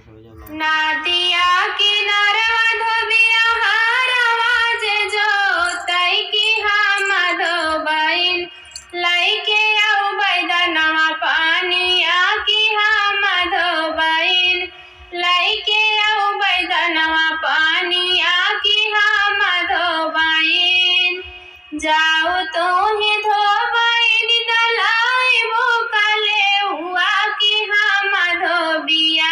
नादिया किनारवा धोबिया हारवा जे जोतई की हम धोबइन लइके आउ बैदनवा पानिया की हम धोबइन लइके आउ बैदनवा पानिया की हम धोबइन जाओ तो ही धोबइन दलाई भूकले हुआ की हम धोबिया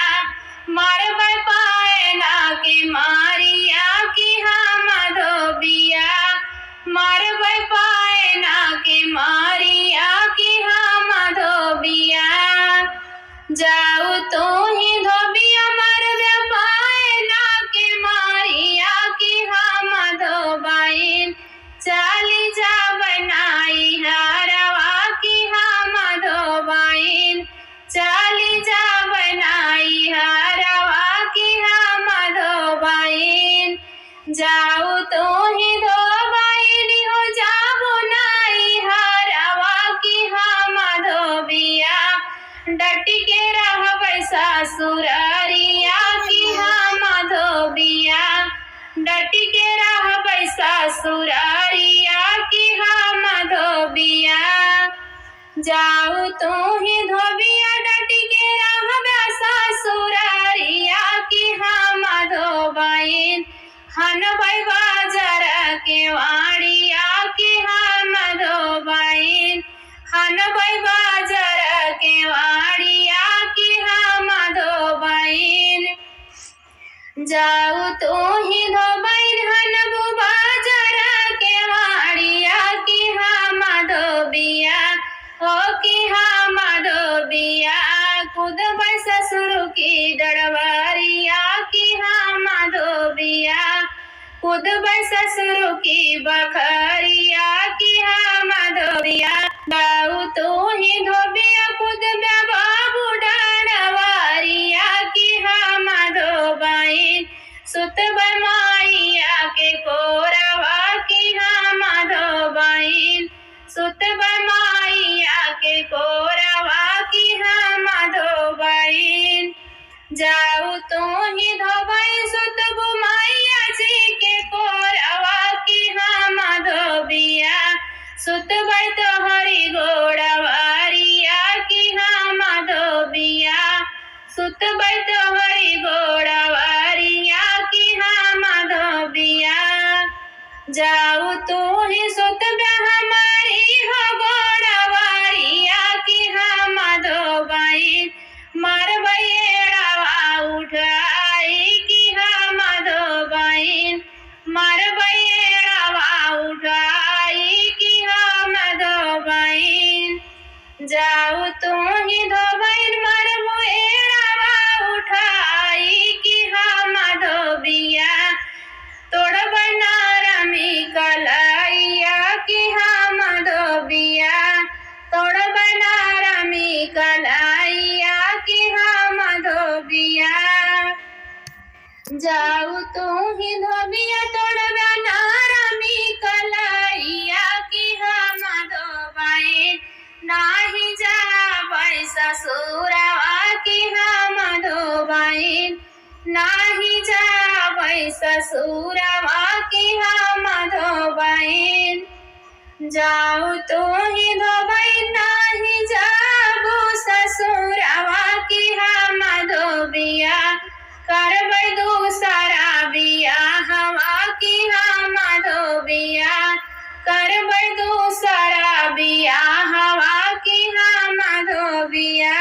मरबै पायना के मारिया की हम धोबिया मरबै पायना के मारिया की हम धोबिया जाऊ तो ही धोबिया मरबै पायना के मारिया की हम धोबइन चली जा बनाई हरवा की हम धोबइन चली जा बनाई हरवा की हम धोबइन जाऊ तो ही धोबइन हो जाबो नाई हरवा की हम धोबिया डटी के रहबै ससुररिया की हम धोबिया डटी के रहबै ससुररिया की हम धोबिया जाऊ तो ही धोबिया डटी के रहबै ससुररिया की हम धोबइन हनबै बाजार के वाड़िया की हम धोबइन हनबै बाजार के वाड़िया की हम धोबइन जाऊ तो ही धोबइन हनबु बाजार के वाड़िया की हम धोबिया हो की हम धोबिया कूदबै ससुर की डरवरिया की हम धोबिया कूदबै ससुर की बखरिया की हम धोबिया जाऊ तो ही धोबिया कूदबै बाबू डरवरिया की हम धोबइन सुतबै माइया के कोरवा की हम धोबइन सुतबै माइया के कोरवा की हम धोबइन जाऊ तो ही धोबइन सुतबु माइया जी के कोरवा की हम धोबिया सुतबै तोहरी गोड़वारिया की हम धोबिया सुतबै तोहरी गोड़वारिया की हम धोबिया जाऊ तो ही सुतबै हमारी हो गोड़वारिया की हम धोबइन मरबै एड़वा उठाई की हम धोबइन मरबै एड़वा उठाई की हम धोबइन जाऊ तो ही धोबइन मरबो एड़वा उठाई की हम धोबिया तोड़बै नरमी कलैया की हम धोबिया तोड़बै नरमी कलैया की हम धोबिया जाऊ तो ही धोबिया तोड़बै नरमी कलैया की हम धोबइन नाही जाबै ससुरवा की हम धोबइन नाही जाबै ससुरवा की हम धोबइन जाऊ तो ही धोबइन नाही जाबो ससुरवा की हम धोबिया करबै दूसरा बियाहवा की हम धोबिया करबै दूसरा बियाहवा की हम धोबिया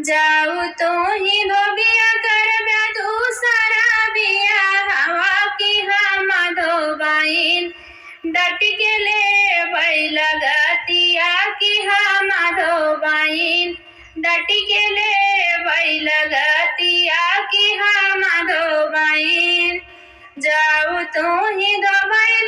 जाऊ तो ही धोबिया करबै दूसरा बियाहवा की हम धोबइन डटी के लेबै लगतिया की हम धोबइन डटी के लेबै लगतिया की हम धोबइन जाऊ तो ही धोबइन